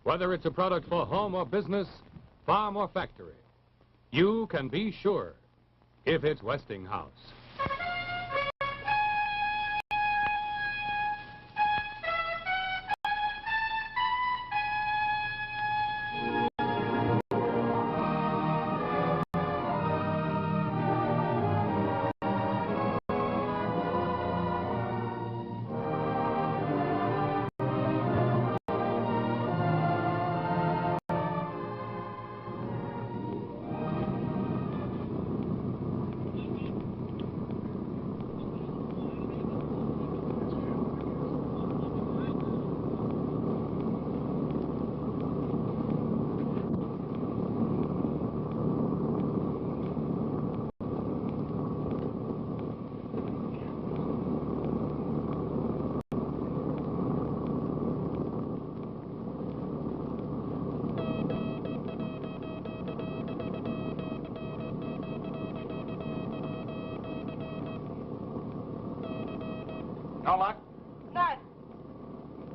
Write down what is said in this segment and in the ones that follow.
Whether it's a product for home or business, farm or factory, you can be sure if it's Westinghouse. No luck? None.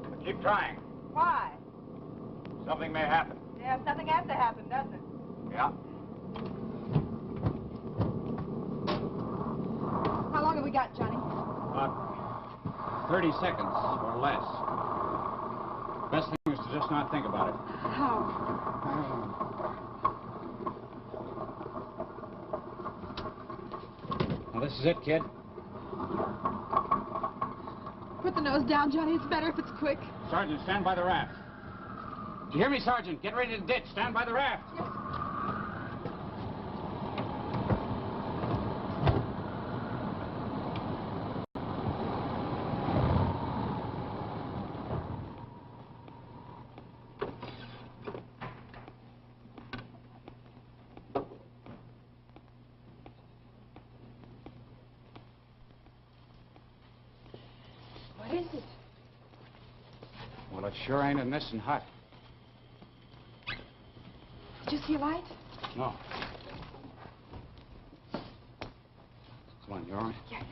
But keep trying. Why? Something may happen. Yeah, something has to happen, doesn't it? Yeah. How long have we got, Johnny? About 30 seconds or less. Best thing is to just not think about it. How? Now, this is it, kid. Put the nose down, Johnny. It's better if it's quick. Sergeant, stand by the raft. Do you hear me, Sergeant? Get ready to ditch. Stand by the raft. Yes. What is it? Well, it sure ain't in this and hot. Did you see a light? No. Come on, you all right? Yeah.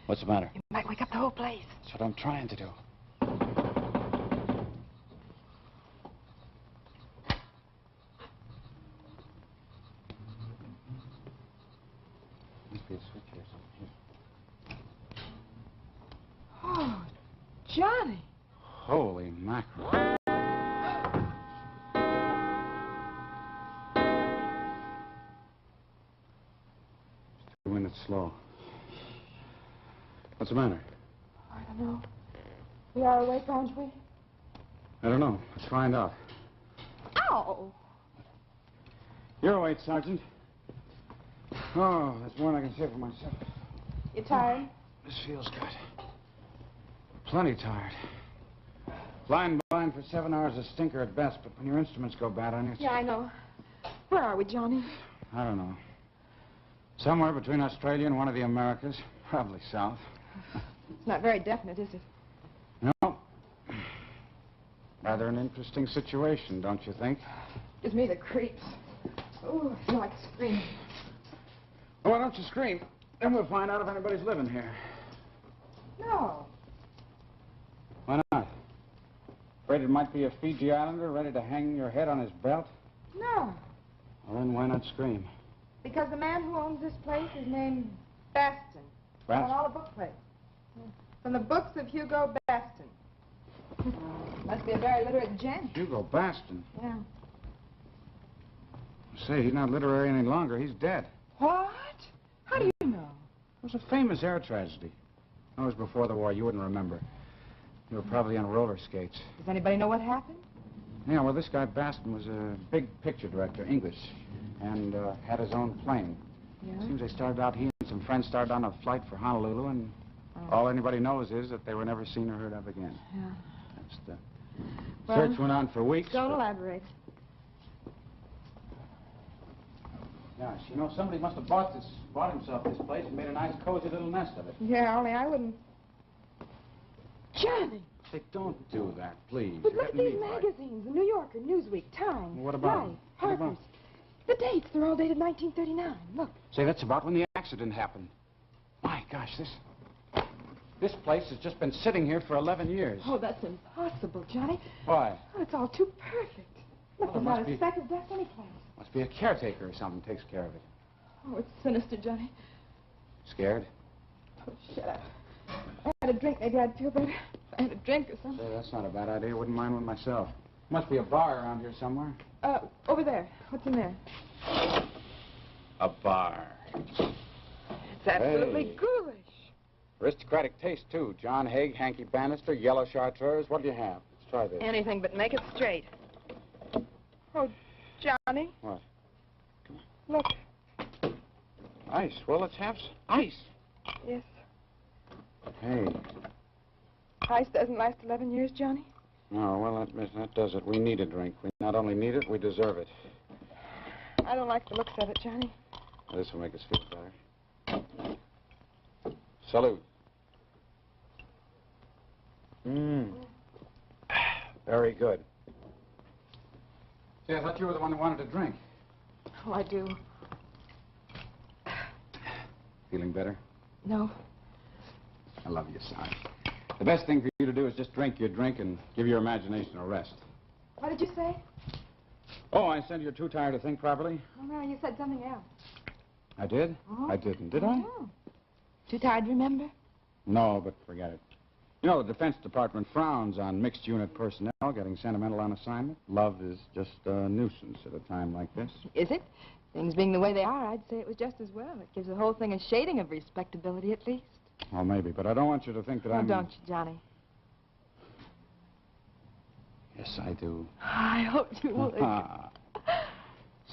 What's the matter? You might wake up the whole place. That's what I'm trying to do. Must be a switch here or something. Oh, Johnny. Holy mackerel. It's 2 minutes slow. What's the matter? I don't know. We are awake, aren't we? I don't know. Let's find out. Ow! You're awake, Sergeant. Oh, that's more than I can say for myself. You tired? This feels good. Plenty tired. Flying blind for 7 hours is a stinker at best, but when your instruments go bad on you... Yeah, I know. Where are we, Johnny? I don't know. Somewhere between Australia and one of the Americas. Probably south. It's not very definite, is it? No. Rather an interesting situation, don't you think? Gives me the creeps. Oh, I feel like screaming. Well, why don't you scream? Then we'll find out if anybody's living here. No. Why not? Afraid it might be a Fiji Islander ready to hang your head on his belt? No. Well, then why not scream? Because the man who owns this place is named Baston. Baston? On all the book plates. From the books of Hugo Baston. Must be a very literate gent. Hugo Baston? Yeah. Say, he's not literary any longer. He's dead. What? How do you know? It was a famous air tragedy. That was before the war. You wouldn't remember. You were probably on roller skates. Does anybody know what happened? Yeah, well, this guy Baston was a big picture director, English, and had his own plane. Yeah? Seems they started out, he and some friends started on a flight for Honolulu, and all anybody knows is that they were never seen or heard of again. Yeah. That's the... Well, search went on for weeks. Don't but- elaborate. Gosh, you know, somebody must have bought himself this place and made a nice, cozy little nest of it. Yeah, only I wouldn't. Johnny! Say, don't do that, please. But You're look at getting these me right. magazines. The New Yorker, Newsweek, Time, What about Life, them? What about Harper's. The dates, they're all dated 1939. Look. Say, that's about when the accident happened. My gosh, this place has just been sitting here for 11 years. Oh, that's impossible, Johnny. Why? Oh, it's all too perfect. Look, Well, there's it must not be- a speck of dust anyplace. Must be a caretaker or something takes care of it. Oh, it's sinister, Johnny. Scared? Oh, shut up. If I had a drink, maybe I'd feel better. If I had a drink or something. Say, that's not a bad idea. Wouldn't mind one myself. Must be a bar around here somewhere. Over there. What's in there? A bar. It's absolutely Hey. ghoulish. Aristocratic taste, too. John Haig, Hanky Bannister, yellow chartreuse. What do you have? Let's try this. Anything but make it straight. Oh, Johnny. What? Look. Ice. Well, let's have some ice. Yes. Hey. Ice doesn't last 11 years, Johnny. No, well, that does it. We need a drink. We not only need it, we deserve it. I don't like the looks of it, Johnny. This will make us feel better. Salute. Very good. Say, I thought you were the one that wanted to drink. Oh, I do. Feeling better? No. I love you, Sarge. The best thing for you to do is just drink your drink and give your imagination a rest. What did you say? Oh, I said you're too tired to think properly? Oh, no, you said something else. I did? Oh. I didn't, did I? Oh. Too tired to remember? No, but forget it. You know, the Defense Department frowns on mixed unit personnel getting sentimental on assignment. Love is just a nuisance at a time like this. Is it? Things being the way they are, I'd say it was just as well. It gives the whole thing a shading of respectability, at least. Well, maybe, but I don't want you to think that Oh, I'm... don't you, Johnny? Yes, I do. I hoped you would.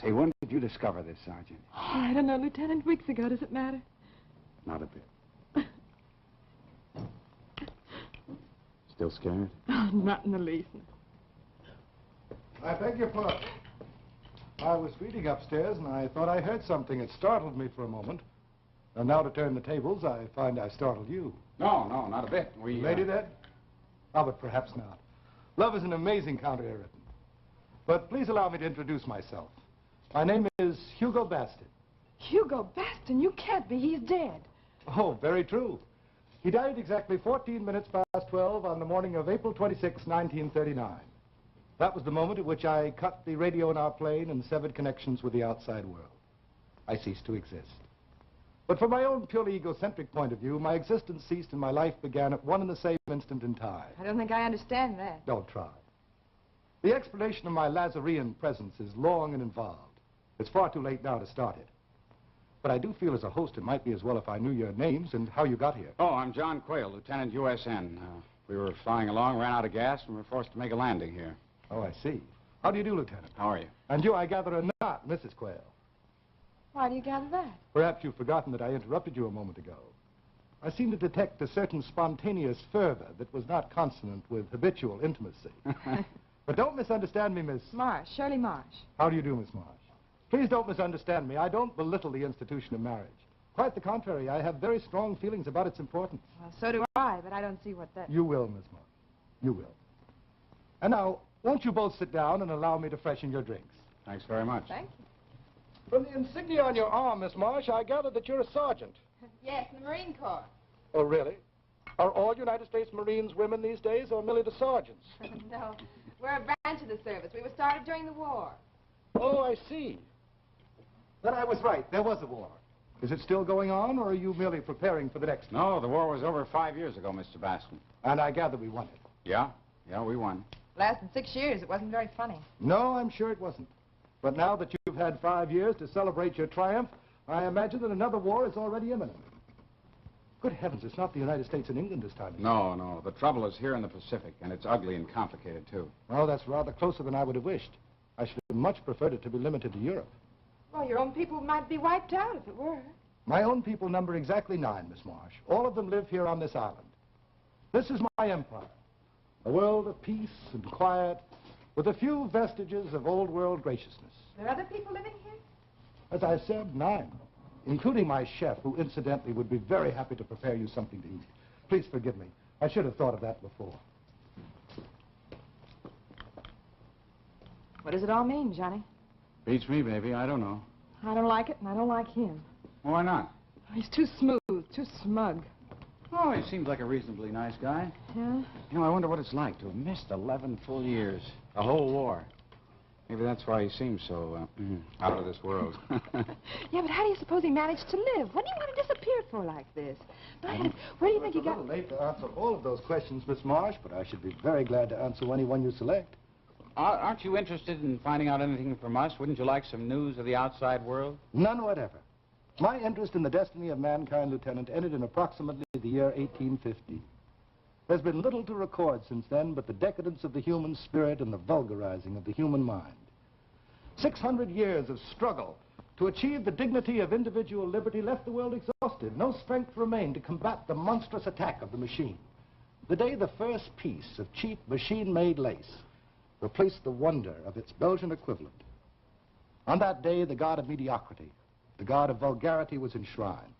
Say, when did you discover this, Sergeant? Oh, I don't know, Lieutenant. Weeks ago. Does it matter? Not a bit. Still scared? Oh, not in the least. I beg your pardon. I was reading upstairs, and I thought I heard something. It startled me for a moment. And now to turn the tables, I find I startled you. No, not a bit. Lady dead? Oh, but perhaps not. Love is an amazing counter-irritant. But please allow me to introduce myself. My name is Hugo Baston. Hugo Baston? You can't be. He's dead. Oh, very true. He died exactly 14 minutes past 12 on the morning of April 26, 1939. That was the moment at which I cut the radio in our plane and severed connections with the outside world. I ceased to exist. But from my own purely egocentric point of view, my existence ceased and my life began at one and the same instant in time. I don't think I understand that. Don't try. The explanation of my Lazarean presence is long and involved. It's far too late now to start it. But I do feel as a host it might be as well if I knew your names and how you got here. Oh, I'm John Quayle, Lieutenant USN. We were flying along, ran out of gas, and were forced to make a landing here. Oh, I see. How do you do, Lieutenant? How are you? And you, I gather, are not Mrs. Quayle. Why do you gather that? Perhaps you've forgotten that I interrupted you a moment ago. I seem to detect a certain spontaneous fervor that was not consonant with habitual intimacy. But don't misunderstand me, Miss... Marsh. Shirley Marsh. How do you do, Miss Marsh? Please don't misunderstand me. I don't belittle the institution of marriage. Quite the contrary. I have very strong feelings about its importance. Well, so do I, but I don't see what that... You will, Miss Marsh. You will. And now, won't you both sit down and allow me to freshen your drinks? Thanks very much. Thank you. From the insignia on your arm, Miss Marsh, I gather that you're a sergeant. Yes, in the Marine Corps. Oh, really? Are all United States Marines women these days, or merely the sergeants? No, we're a branch of the service. We were started during the war. Oh, I see. Then I was right. There was a war. Is it still going on, or are you merely preparing for the next one? No, the war was over 5 years ago, Mr. Baston. And I gather we won it. Yeah, we won. Lasted 6 years. It wasn't very funny. No, I'm sure it wasn't. But now that you've had 5 years to celebrate your triumph, I imagine that another war is already imminent. Good heavens, it's not the United States and England this time. No. The trouble is here in the Pacific, and it's ugly and complicated, too. Oh, that's rather closer than I would have wished. I should have much preferred it to be limited to Europe. Well, your own people might be wiped out if it were. My own people number exactly 9, Miss Marsh. All of them live here on this island. This is my empire. A world of peace and quiet, with a few vestiges of old world graciousness. There are other people living here? As I said, 9, including my chef, who incidentally would be very happy to prepare you something to eat. Please forgive me. I should have thought of that before. What does it all mean, Johnny? Beats me, baby. I don't know. I don't like it, and I don't like him. Why not? He's too smooth, too smug. Oh, he seems like a reasonably nice guy. Yeah? You know, I wonder what it's like to have missed 11 full years. A whole war. Maybe that's why he seems so out of this world. Yeah, but how do you suppose he managed to live? What do you want to disappear for like this? Brad, where do you think he It's a got... little late to answer all of those questions, Miss Marsh, but I should be very glad to answer any one you select. Aren't you interested in finding out anything from us? Wouldn't you like some news of the outside world? None whatever. My interest in the destiny of mankind, Lieutenant, ended in approximately the year 1850. There's been little to record since then but the decadence of the human spirit and the vulgarizing of the human mind. 600 years of struggle to achieve the dignity of individual liberty left the world exhausted. No strength remained to combat the monstrous attack of the machine. The day the first piece of cheap machine-made lace replaced the wonder of its Belgian equivalent. On that day, the god of mediocrity, the god of vulgarity was enshrined.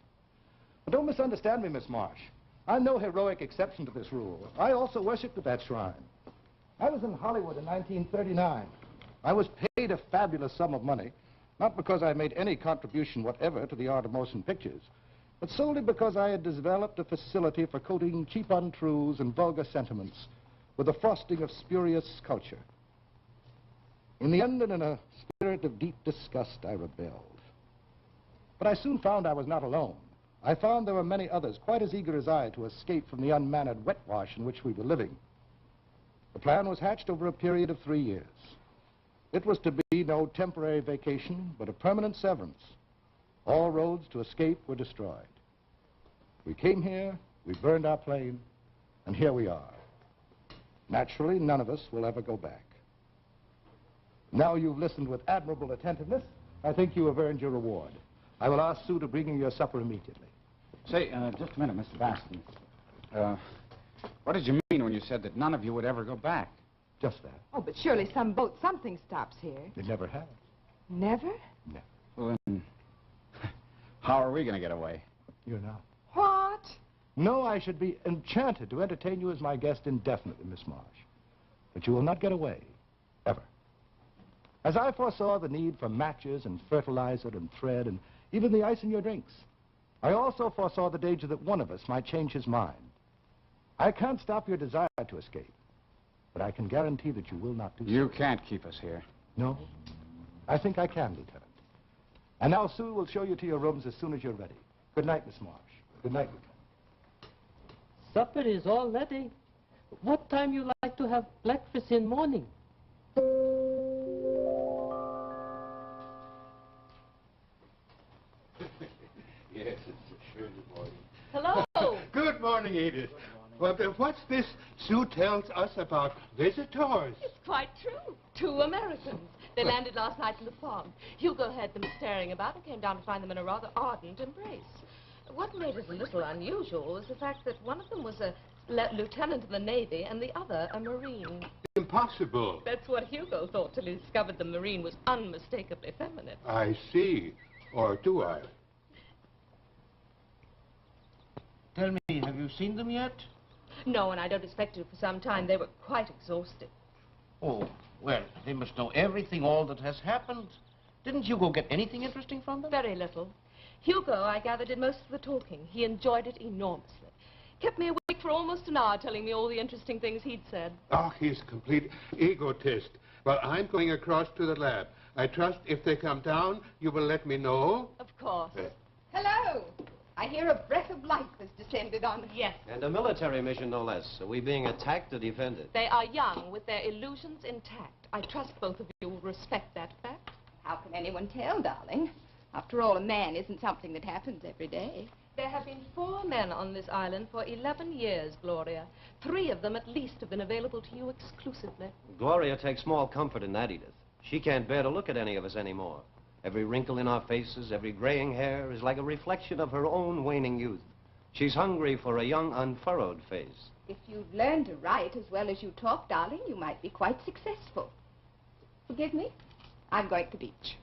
But don't misunderstand me, Miss Marsh. I'm no heroic exception to this rule. I also worshipped at that shrine. I was in Hollywood in 1939. I was paid a fabulous sum of money, not because I made any contribution whatever to the art of motion pictures, but solely because I had developed a facility for coating cheap untruths and vulgar sentiments with a frosting of spurious culture. In the end, and in a spirit of deep disgust, I rebelled. But I soon found I was not alone. I found there were many others quite as eager as I to escape from the unmannered wetwash in which we were living. The plan was hatched over a period of 3 years. It was to be no temporary vacation, but a permanent severance. All roads to escape were destroyed. We came here, we burned our plane, and here we are. Naturally, none of us will ever go back. Now you've listened with admirable attentiveness, I think you have earned your reward. I will ask Sue to bring you your supper immediately. Say, just a minute, Mr. Baston. What did you mean when you said that none of you would ever go back? Just that. Oh, but surely some boat, something stops here. It never has. Never? Never. Well, then, how are we going to get away? You're not. What? No, I should be enchanted to entertain you as my guest indefinitely, Miss Marsh. But you will not get away. Ever. As I foresaw the need for matches and fertilizer and thread and even the ice in your drinks, I also foresaw the danger that one of us might change his mind. I can't stop your desire to escape, but I can guarantee that you will not do so. You can't keep us here. No? I think I can, Lieutenant. And now Sue will show you to your rooms as soon as you're ready. Good night, Miss Marsh. Good night, Lieutenant. Supper is all ready. What time you like to have breakfast in morning? Yes, it's a surely morning. Hello. Good morning, Edith. Well, what's this Sue tells us about visitors? It's quite true. 2 Americans. They landed last night in the fog. Hugo heard them staring about and came down to find them in a rather ardent embrace. What made it a little unusual was the fact that one of them was a lieutenant in the Navy and the other a Marine. Impossible. That's what Hugo thought till he discovered the Marine was unmistakably feminine. I see. Or do I? Tell me, have you seen them yet? No, and I don't expect to for some time. They were quite exhausted. Oh, well, they must know everything, all that has happened. Didn't Hugo get anything interesting from them? Very little. Hugo, I gather, did most of the talking. He enjoyed it enormously. Kept me awake for almost an hour telling me all the interesting things he'd said. Oh, he's a complete egotist. Well, I'm going across to the lab. I trust if they come down, you will let me know. Of course. Hello. I hear a breath of life has descended on us. Yes. And a military mission, no less. Are we being attacked or defended? They are young, with their illusions intact. I trust both of you will respect that fact. How can anyone tell, darling? After all, a man isn't something that happens every day. There have been 4 men on this island for 11 years, Gloria. 3 of them at least have been available to you exclusively. Gloria takes small comfort in that, Edith. She can't bear to look at any of us anymore. Every wrinkle in our faces, every graying hair is like a reflection of her own waning youth. She's hungry for a young, unfurrowed face. If you'd learn to write as well as you talk, darling, you might be quite successful. Forgive me? I'm going to the beach.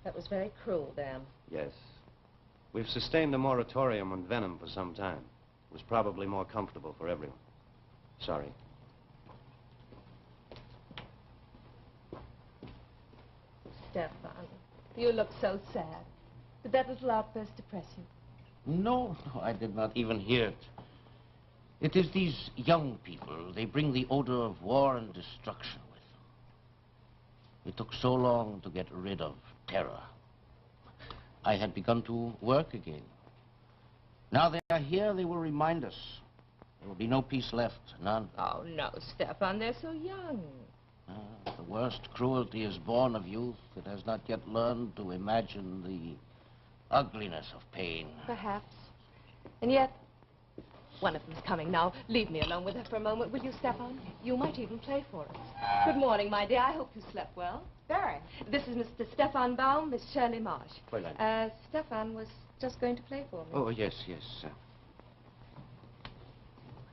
That was very cruel, Dan. Yes. We've sustained a moratorium on venom for some time. It was probably more comfortable for everyone. Sorry. Stefan, you look so sad. Did that little outburst depress you? No, I did not even hear it. It is these young people. They bring the odor of war and destruction with them. It took so long to get rid of terror. I had begun to work again. Now they are here, they will remind us. There will be no peace left, none. Oh, no, Stefan, they're so young. The worst cruelty is born of youth. It has not yet learned to imagine the ugliness of pain. Perhaps. And yet, one of them's coming now. Leave me alone with her for a moment, will you, Stefan? You might even play for us. Good morning, my dear. I hope you slept well. Very. This is Mr. Stefan Baum, Miss Shirley Marsh. Fräulein. Stefan was just going to play for me. Oh, yes, yes.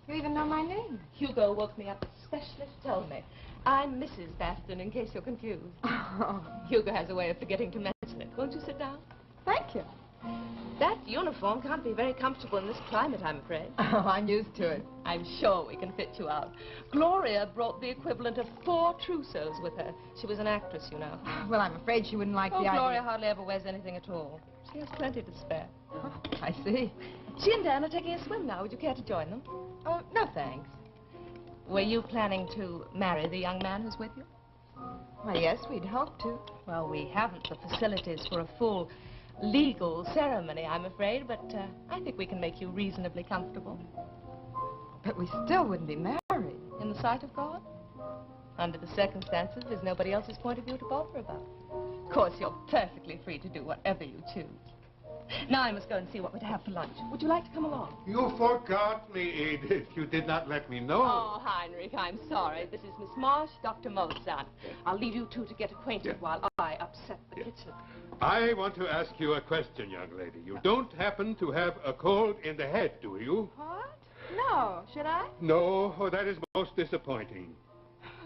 You even know my name. Hugo woke me up especially to tell me. I'm Mrs. Baston, in case you're confused. Oh, Hugo has a way of forgetting to mention it. Won't you sit down? thank you. That uniform can't be very comfortable in this climate, I'm afraid. Oh, I'm used to it. I'm sure we can fit you out. Gloria brought the equivalent of 4 trousseaux with her. She was an actress, you know. Well, I'm afraid she wouldn't like Oh, the Gloria idea. hardly ever wears anything at all. She has plenty to spare. Oh, I see. She and Dan are taking a swim now. Would you care to join them? Oh, no, thanks. Were you planning to marry the young man who's with you? Well, yes, we'd hope to. Well, we haven't the facilities for a full legal ceremony, I'm afraid, but I think we can make you reasonably comfortable. But we still wouldn't be married. In the sight of God? Under the circumstances, there's nobody else's point of view to bother about. Of course, you're perfectly free to do whatever you choose. Now I must go and see what we're to have for lunch. Would you like to come along? You forgot me, Edith. You did not let me know. Oh, Heinrich, I'm sorry. This is Miss Marsh, Dr. Mozart. I'll leave you two to get acquainted while I upset the kitchen. I want to ask you a question, young lady. You don't happen to have a cold in the head, do you? What? No, should I? No, oh, that is most disappointing.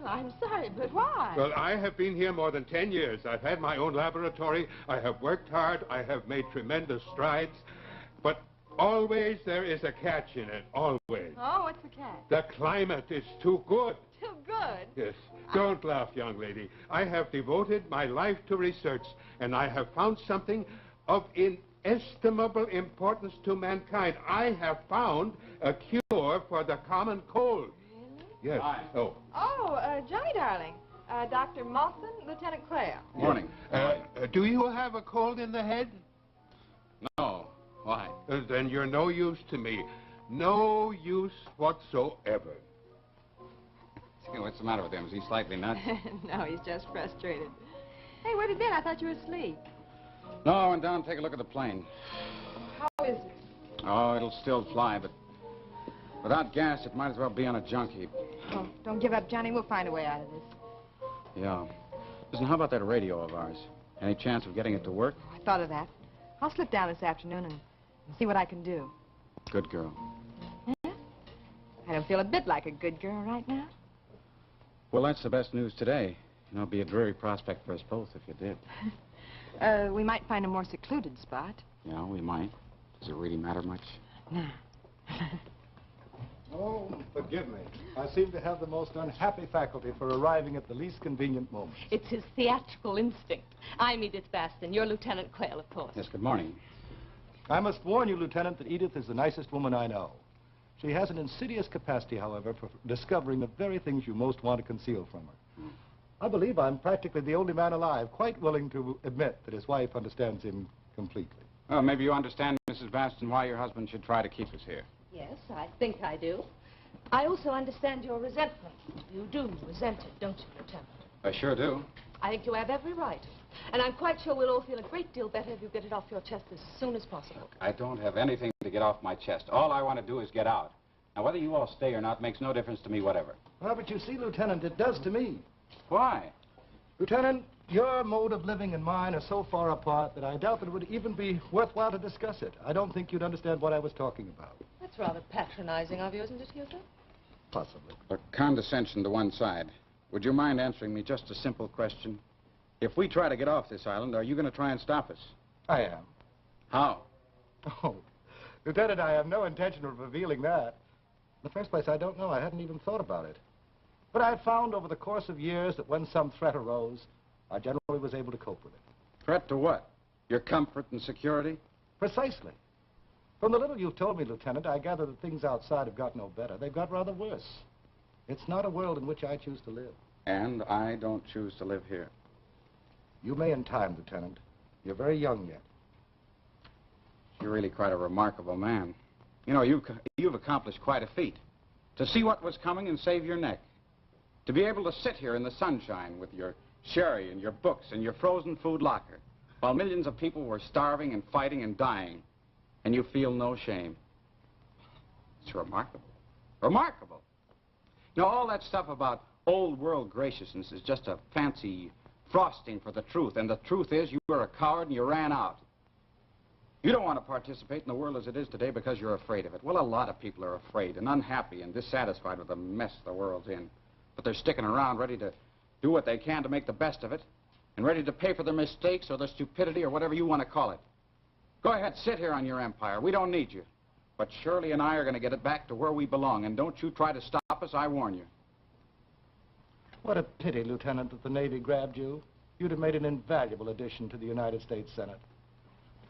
Well, I'm sorry, but why? Well, I have been here more than 10 years. I've had my own laboratory. I have worked hard. I have made tremendous strides. But always there is a catch in it, always. Oh, what's the catch? The climate is too good. Too good. Yes. Don't laugh, young lady. I have devoted my life to research, and I have found something of inestimable importance to mankind. I have found a cure for the common cold. Yes. Hi. Oh. Oh, Johnny, darling. Dr. Mawson, Lieutenant Clare. Morning. Do you have a cold in the head? No. Why? Then you're no use to me. No use whatsoever. Hey, what's the matter with him? Is he slightly nuts? No, he's just frustrated. Hey, where have you been? I thought you were asleep. No, I went down to take a look at the plane. How is it? Oh, it'll still fly, but without gas, it might as well be on a junk heap. Oh, don't give up, Johnny. We'll find a way out of this. Yeah. Listen, how about that radio of ours? Any chance of getting it to work? I thought of that. I'll slip down this afternoon and see what I can do. Good girl. Huh? I don't feel a bit like a good girl right now. Well, that's the best news today. You know, it'd be a dreary prospect for us both if you did. We might find a more secluded spot. Yeah, we might. Does it really matter much? No. Oh, forgive me. I seem to have the most unhappy faculty for arriving at the least convenient moment. It's his theatrical instinct. I'm Edith Baston. You're Lieutenant Quayle, of course. Yes, good morning. I must warn you, Lieutenant, that Edith is the nicest woman I know. She has an insidious capacity, however, for discovering the very things you most want to conceal from her. I believe I'm practically the only man alive quite willing to admit that his wife understands him completely. Well, maybe you understand, Mrs. Baston, why your husband should try to keep us here. Yes, I think I do. I also understand your resentment. You do resent it, don't you, Lieutenant? I sure do. I think you have every right. And I'm quite sure we'll all feel a great deal better if you get it off your chest as soon as possible. I don't have anything to get off my chest. All I want to do is get out. Now, whether you all stay or not makes no difference to me whatever. Well, but you see, Lieutenant, it does to me. Why? Lieutenant, your mode of living and mine are so far apart that I doubt that it would even be worthwhile to discuss it. I don't think you'd understand what I was talking about. That's rather patronizing of you, isn't it, Hugo? Possibly. Look, condescension to one side. Would you mind answering me just a simple question? If we try to get off this island, are you going to try and stop us? I am. How? Oh, Lieutenant, I have no intention of revealing that. In the first place, I don't know. I hadn't even thought about it. But I've found over the course of years that when some threat arose, I generally was able to cope with it. Threat to what? Your comfort and security? Precisely. From the little you've told me, Lieutenant, I gather that things outside have got no better. They've got rather worse. It's not a world in which I choose to live. And I don't choose to live here. You may in time, Lieutenant. You're very young yet. You're really quite a remarkable man. You know, you've accomplished quite a feat. To see what was coming and save your neck. To be able to sit here in the sunshine with your sherry and your books and your frozen food locker while millions of people were starving and fighting and dying, and you feel no shame. It's remarkable. Remarkable. You know, all that stuff about old world graciousness is just a fancy frosting for the truth, and the truth is you were a coward and you ran out. You don't want to participate in the world as it is today because you're afraid of it. Well, a lot of people are afraid and unhappy and dissatisfied with the mess the world's in. But they're sticking around ready to do what they can to make the best of it and ready to pay for their mistakes or their stupidity or whatever you want to call it. Go ahead, sit here on your empire. We don't need you. But Shirley and I are going to get it back to where we belong, and don't you try to stop us, I warn you. What a pity, Lieutenant, that the Navy grabbed you. You'd have made an invaluable addition to the United States Senate.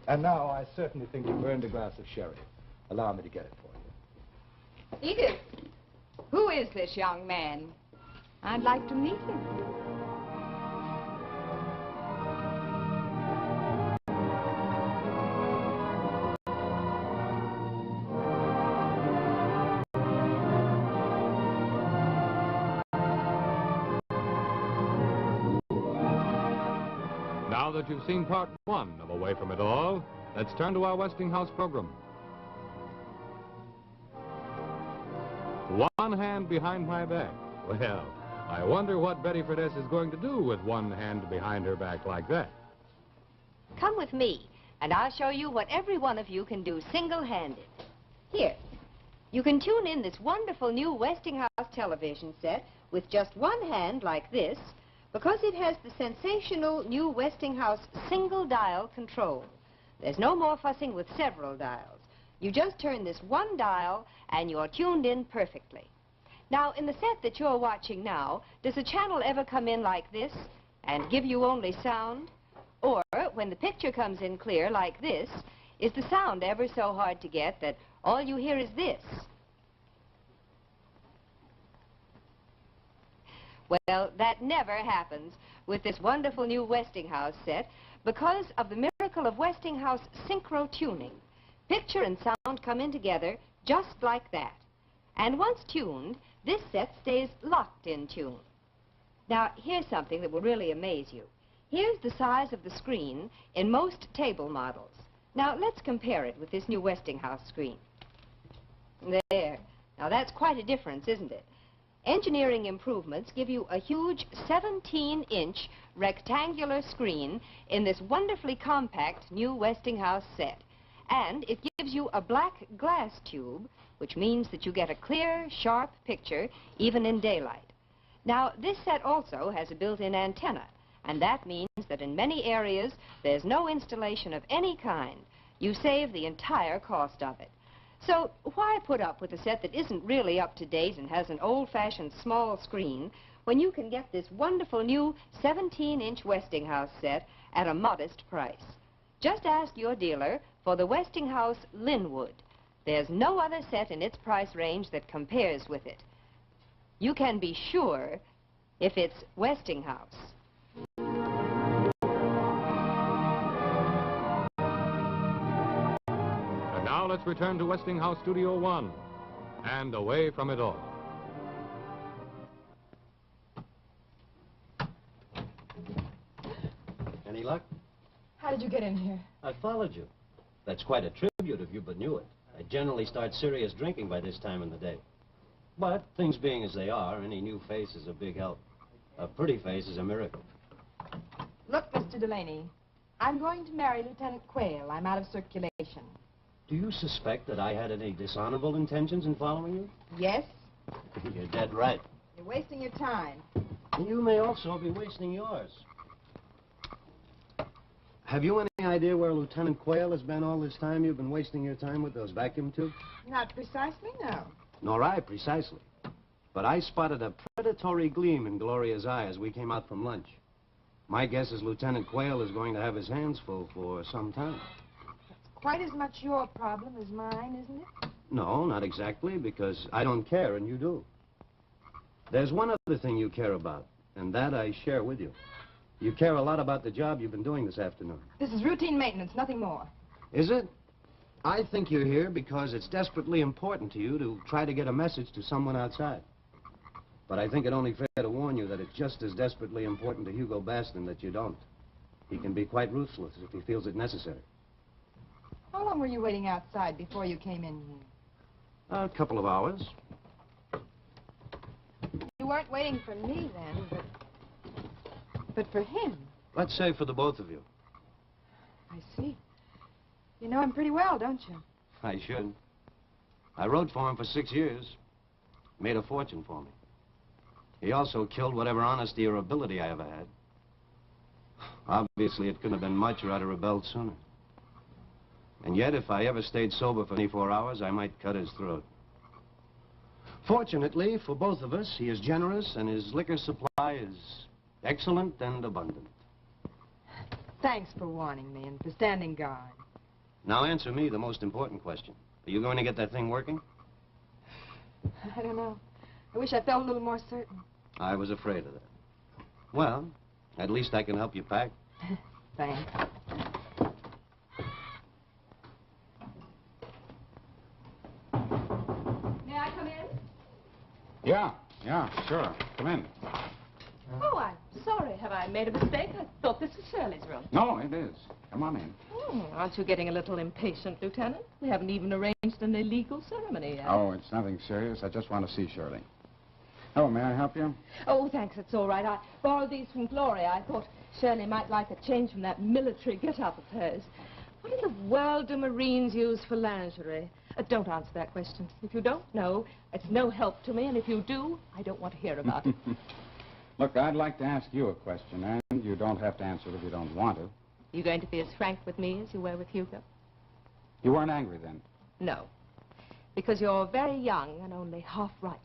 And now I certainly think you've earned a glass of sherry. Allow me to get it for you. Edith, who is this young man? I'd like to meet him. Now that you've seen part one of Away From It All, let's turn to our Westinghouse program. One hand behind my back. Well, I wonder what Betty Fredess is going to do with one hand behind her back like that. Come with me, and I'll show you what every one of you can do single-handed. Here, you can tune in this wonderful new Westinghouse television set with just one hand like this, because it has the sensational new Westinghouse single-dial control. There's no more fussing with several dials. You just turn this one dial, and you're tuned in perfectly. Now, in the set that you're watching now, does a channel ever come in like this and give you only sound? Or, when the picture comes in clear like this, is the sound ever so hard to get that all you hear is this? Well, that never happens with this wonderful new Westinghouse set because of the miracle of Westinghouse synchro tuning. Picture and sound come in together just like that. And once tuned, this set stays locked in tune. Now, here's something that will really amaze you. Here's the size of the screen in most table models. Now, let's compare it with this new Westinghouse screen. There. Now, that's quite a difference, isn't it? Engineering improvements give you a huge 17-inch rectangular screen in this wonderfully compact new Westinghouse set. And it gives you a black glass tube, which means that you get a clear, sharp picture even in daylight. Now, this set also has a built-in antenna, and that means that in many areas there's no installation of any kind. You save the entire cost of it. So why put up with a set that isn't really up to date and has an old-fashioned small screen when you can get this wonderful new 17-inch Westinghouse set at a modest price? Just ask your dealer for the Westinghouse Linwood. There's no other set in its price range that compares with it. You can be sure if it's Westinghouse. And now let's return to Westinghouse Studio 1 and Away From It All. Any luck? How did you get in here? I followed you. That's quite a tribute if you but knew it. I generally start serious drinking by this time in the day. But, things being as they are, any new face is a big help. A pretty face is a miracle. Look, Mr. Delaney, I'm going to marry Lieutenant Quayle. I'm out of circulation. Do you suspect that I had any dishonorable intentions in following you? Yes? You're dead right. You're wasting your time. You may also be wasting yours. Have you any idea where Lieutenant Quayle has been all this time you've been wasting your time with those vacuum tubes? Not precisely, no. Nor I, precisely. But I spotted a predatory gleam in Gloria's eye as we came out from lunch. My guess is Lieutenant Quayle is going to have his hands full for some time. Quite as much your problem as mine, isn't it? No, not exactly, because I don't care and you do. There's one other thing you care about, and that I share with you. You care a lot about the job you've been doing this afternoon. This is routine maintenance, nothing more. Is it? I think you're here because it's desperately important to you to try to get a message to someone outside. But I think it only fair to warn you that it's just as desperately important to Hugo Baston that you don't. He can be quite ruthless if he feels it necessary. How long were you waiting outside before you came in here? A couple of hours. You weren't waiting for me then, but for him. Let's say for the both of you. I see. You know him pretty well, don't you? I should. I wrote for him for 6 years. Made a fortune for me. He also killed whatever honesty or ability I ever had. Obviously, it couldn't have been much or I'd have rebelled sooner. And yet, if I ever stayed sober for 24 hours, I might cut his throat. Fortunately, for both of us, he is generous and his liquor supply is excellent and abundant. Thanks for warning me and for standing guard. Now answer me the most important question. Are you going to get that thing working? I don't know. I wish I felt a little more certain. I was afraid of that. Well, at least I can help you pack. Thanks. May I come in? Yeah, sure. Come in. Oh, I'm sorry. Have I made a mistake? I thought this was Shirley's room. No, it is. Come on in. Aren't you getting a little impatient, Lieutenant? We haven't even arranged an illegal ceremony yet. Oh, it's nothing serious. I just want to see Shirley. Oh, may I help you? Oh, thanks. It's all right. I borrowed these from Gloria. I thought Shirley might like a change from that military get-up of hers. What in the world do Marines use for lingerie? Don't answer that question. If you don't know, it's no help to me, and if you do, I don't want to hear about it. Look, I'd like to ask you a question, and you don't have to answer it if you don't want to. You going to be as frank with me as you were with Hugo? You weren't angry then? No, because you're very young and only half right.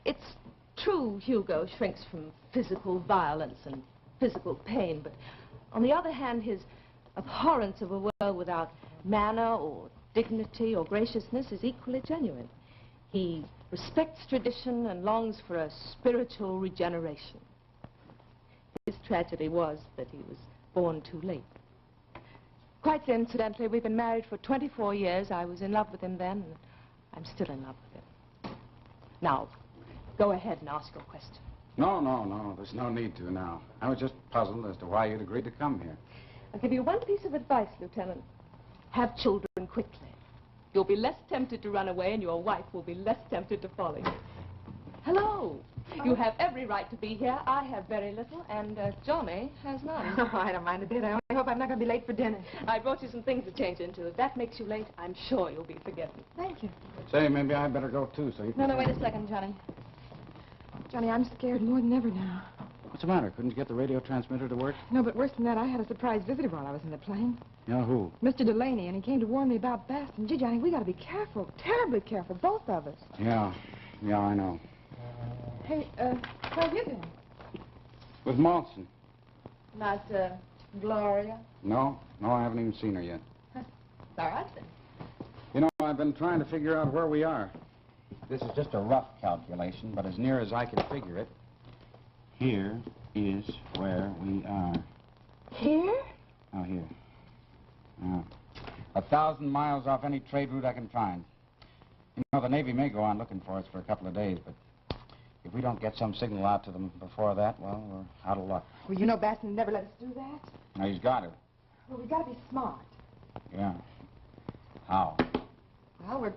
It's true Hugo shrinks from physical violence and physical pain, but on the other hand, his abhorrence of a world without manner or dignity or graciousness is equally genuine. He respects tradition and longs for a spiritual regeneration. His tragedy was that he was born too late. Quite incidentally, we've been married for 24 years. I was in love with him then, and I'm still in love with him. Now, go ahead and ask your question. No. There's no need to now. I was just puzzled as to why you'd agreed to come here. I'll give you one piece of advice, Lieutenant. Have children quickly. You'll be less tempted to run away, and your wife will be less tempted to follow you. Hello. You have every right to be here. I have very little, and Johnny has none. Oh, I don't mind a bit. I only hope I'm not going to be late for dinner. I brought you some things to change into. If that makes you late, I'm sure you'll be forgiven. Thank you. Say, maybe I'd better go, too, so you can... No, wait a second, Johnny. Johnny, I'm scared more than ever now. What's the matter? Couldn't you get the radio transmitter to work? No, but worse than that, I had a surprise visitor while I was in the plane. Yeah, who? Mr. Delaney, and he came to warn me about Baston. Gee, Johnny, we got to be careful, terribly careful, both of us. Yeah, I know. Hey, where have you been? With Malson. Not, Gloria? No, I haven't even seen her yet. All right, then. You know, I've been trying to figure out where we are. This is just a rough calculation, but as near as I can figure it, here is where we are. Here? Oh, here. 1,000 miles off any trade route I can find. You know, the Navy may go on looking for us for a couple of days, but if we don't get some signal out to them before that, well, we're out of luck. Well, you know Baston would never let us do that. Now, he's got it. Well, we got to be smart. Yeah. How? Well,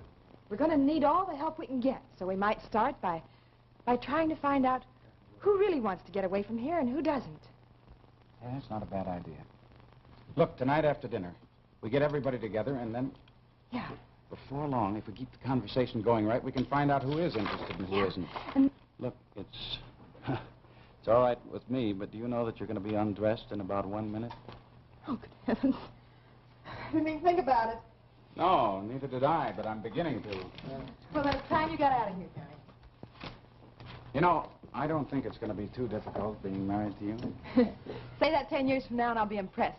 we're going to need all the help we can get, so we might start by trying to find out who really wants to get away from here and who doesn't. Yeah, that's not a bad idea. Look, tonight after dinner, we get everybody together, and then... Yeah. Before long, if we keep the conversation going right, we can find out who is interested and who isn't. And... Look, it's all right with me, but do you know that you're going to be undressed in about 1 minute? Oh, good heavens. I didn't even think about it. No, neither did I, but I'm beginning to. Well, then it's time you got out of here, Johnny. You know, I don't think it's going to be too difficult being married to you. Say that 10 years from now and I'll be impressed.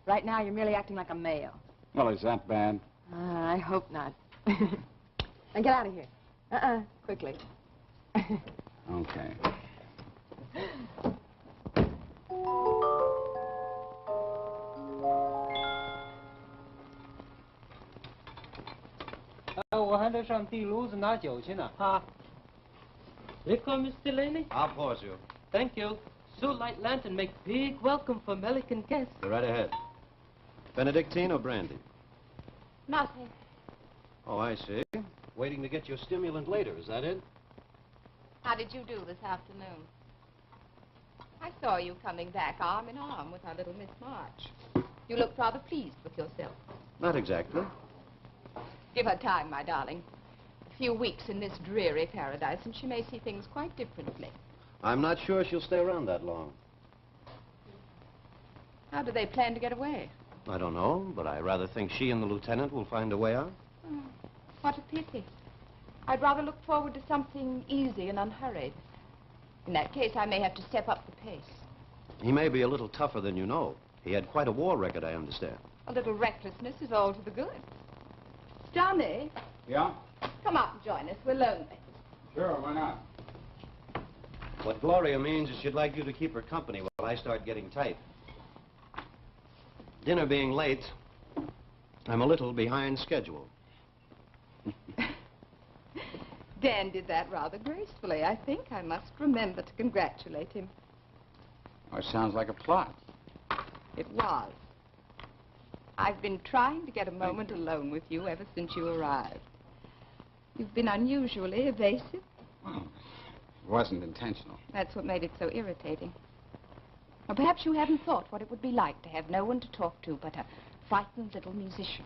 Right now, you're merely acting like a male. Well, is that bad? I hope not. Now get out of here. Quickly. Okay. Here come Mr. Delaney. I'll pause you. Thank you. So light lantern make big welcome for American guests. Go right ahead. Benedictine or brandy? Nothing. Oh, I see. Waiting to get your stimulant later, is that it? How did you do this afternoon? I saw you coming back arm in arm with our little Miss March. You looked rather pleased with yourself. Not exactly. Give her time, my darling. A few weeks in this dreary paradise, and she may see things quite differently. I'm not sure she'll stay around that long. How do they plan to get away? I don't know, but I rather think she and the lieutenant will find a way out. Oh, what a pity. I'd rather look forward to something easy and unhurried. In that case, I may have to step up the pace. He may be a little tougher than you know. He had quite a war record, I understand. A little recklessness is all to the good. Johnny, Yeah? come out and join us. We're lonely. Sure, why not? What Gloria means is she'd like you to keep her company while I start getting tight. Dinner being late, I'm a little behind schedule. Dan did that rather gracefully, I think. I must remember to congratulate him. Oh, it sounds like a plot. It was. I've been trying to get a moment alone with you ever since you arrived. You've been unusually evasive. Well, it wasn't intentional. That's what made it so irritating. Or perhaps you haven't thought what it would be like to have no one to talk to but a frightened little musician,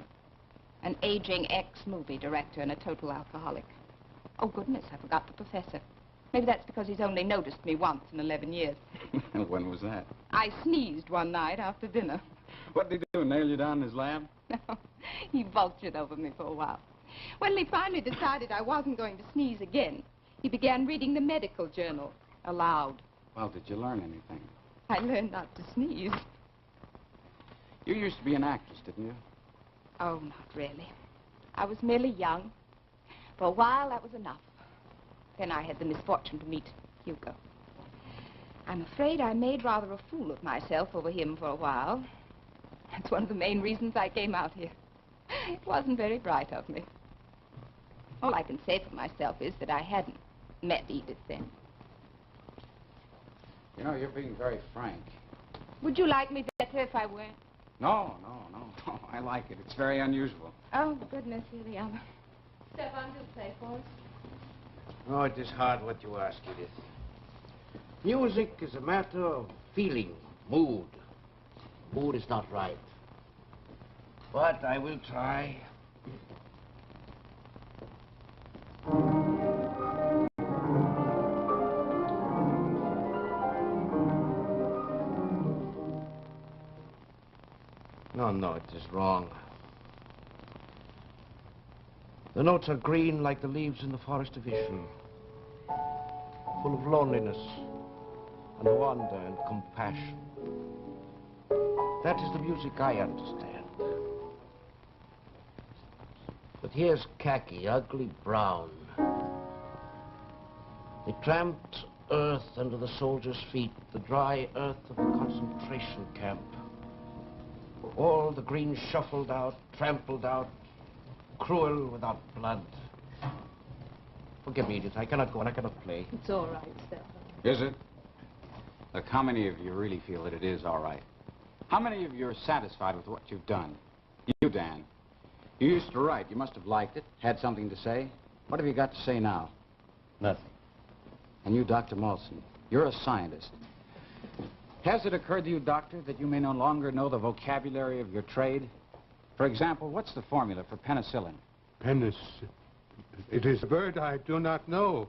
an aging ex-movie director, and a total alcoholic. Oh, goodness, I forgot the professor. Maybe that's because he's only noticed me once in 11 years. When was that? I sneezed one night after dinner. What did he do, nail you down in his lab? No, he vultured over me for a while. When he finally decided I wasn't going to sneeze again, he began reading the medical journal aloud. Well, did you learn anything? I learned not to sneeze. You used to be an actress, didn't you? Oh, not really. I was merely young. For a while, that was enough. Then I had the misfortune to meet Hugo. I'm afraid I made rather a fool of myself over him for a while. That's one of the main reasons I came out here. It wasn't very bright of me. All I can say for myself is that I hadn't met Edith then. You know, you're being very frank. Would you like me better if I weren't? No. I like it. It's very unusual. Oh, goodness, here they are. Stefan, do play for us. Oh, it is hard what you ask, Edith. Music is a matter of feeling, mood. Mood is not right. But I will try. No, it is wrong. The notes are green like the leaves in the forest of Ishmael, full of loneliness and wonder and compassion. That is the music I understand. But here's khaki, ugly brown. They tramped earth under the soldiers' feet, the dry earth of the concentration camp. All the green shuffled out, trampled out, cruel without blood. Forgive me, Edith. I cannot go on. I cannot play. It's all right, Stefan. Is it? Look, how many of you really feel that it is all right? How many of you are satisfied with what you've done? You, Dan. You used to write. You must have liked it, had something to say. What have you got to say now? Nothing. And you, Dr. Molson, you're a scientist. Has it occurred to you, Doctor, that you may no longer know the vocabulary of your trade? For example, what's the formula for penicillin? It is a word I do not know.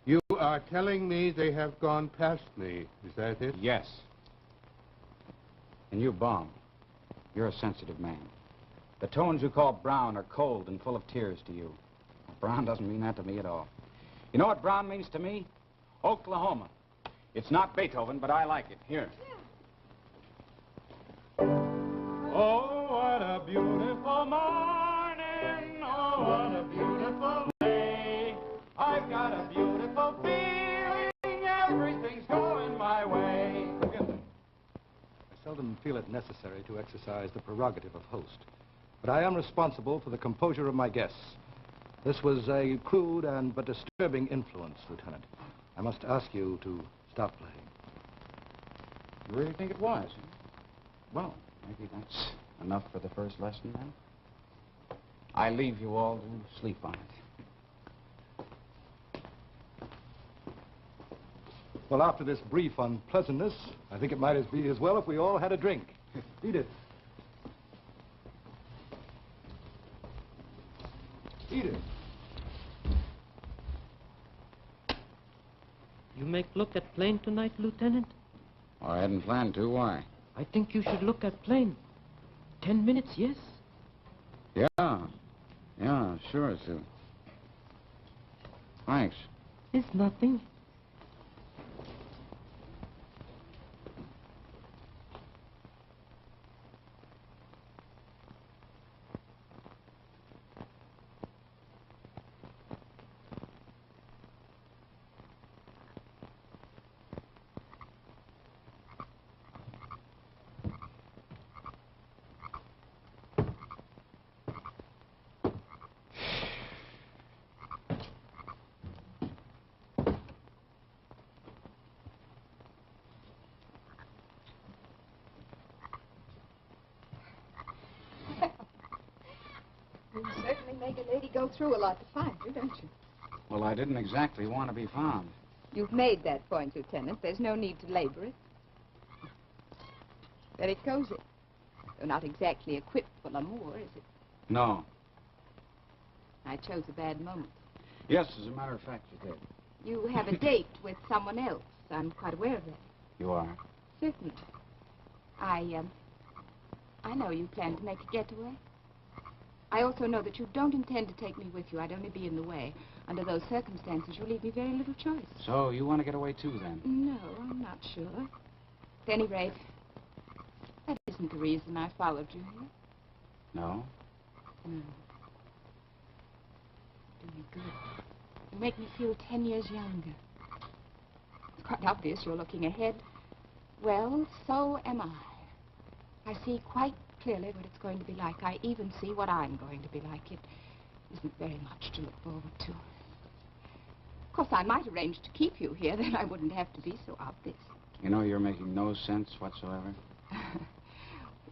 You are telling me they have gone past me. Is that it? Yes. And you, Baum, you're a sensitive man. The tones you call brown are cold and full of tears to you. Brown doesn't mean that to me at all. You know what brown means to me? Oklahoma. It's not Beethoven, but I like it. Here. Oh, what a beautiful morning. Oh, what a beautiful day. I've got a beautiful feeling. Everything's going my way. I seldom feel it necessary to exercise the prerogative of host, but I am responsible for the composure of my guests. This was a crude and but disturbing influence, Lieutenant. I must ask you to stop playing. You really think it was? Well, maybe that's enough for the first lesson, then. I leave you all to sleep on it. Well, after this brief unpleasantness, I think it might be as well if we all had a drink. Edith. Edith. You make look at plane tonight, Lieutenant? Oh, I hadn't planned to. Why? I think you should look at plane. 10 minutes, yes? Yeah. Yeah, sure, Sue. Thanks. It's nothing. You certainly make a lady go through a lot to find you, don't you? Well, I didn't exactly want to be found. You've made that point, Lieutenant. There's no need to labor it. Very cozy. You're not exactly equipped for l'amour, is it? No. I chose a bad moment. Yes, as a matter of fact, you did. You have a date with someone else. I'm quite aware of that. You are? Certainly. I know you plan to make a getaway. I also know that you don't intend to take me with you. I'd only be in the way. Under those circumstances, you leave me very little choice. So, you want to get away too, then? No, I'm not sure. At any rate, that isn't the reason I followed you here. No? No. Do me good. You make me feel 10 years younger. It's quite obvious you're looking ahead. Well, so am I. I see quite clearly what it's going to be like. I even see what I'm going to be like. It isn't very much to look forward to. Of course, I might arrange to keep you here, then I wouldn't have to be so obvious. You know, you're making no sense whatsoever.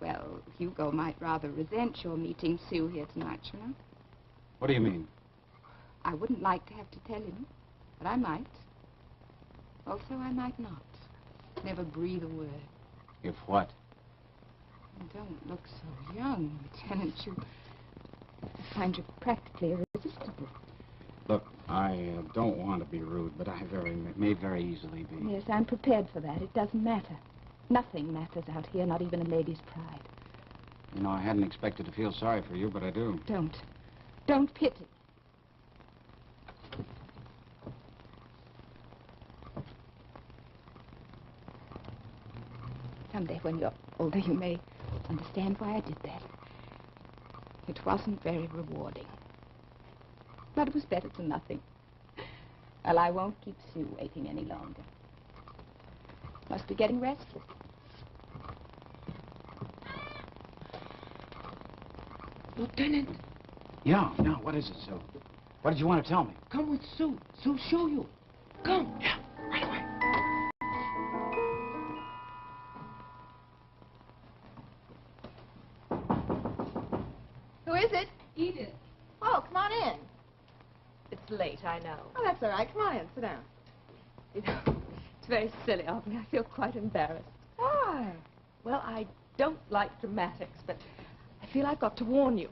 Well, Hugo might rather resent your meeting Sue here tonight, you know. What do you mean? I wouldn't like to have to tell him, but I might. Also, I might not. Never breathe a word. If what? Don't look so young, Lieutenant. I find you practically irresistible. Look, I don't want to be rude, but I may very easily be. Yes, I'm prepared for that. It doesn't matter. Nothing matters out here, not even a lady's pride. You know, I hadn't expected to feel sorry for you, but I do. Don't pity. Someday when you're older, you may understand why I did that. It wasn't very rewarding. But it was better than nothing. Well, I won't keep Sue waiting any longer. Must be getting restless. Lieutenant, Yeah, what is it, Sue? What did you want to tell me? come with Sue. Sue'll show you. Come. Yeah, right away. Who is it? Edith. Oh, come on in. It's late, I know. Oh, that's all right. Come on in. Sit down. You know, it's very silly of me. I feel quite embarrassed. Why? Well, I don't like dramatics, but I feel I've got to warn you.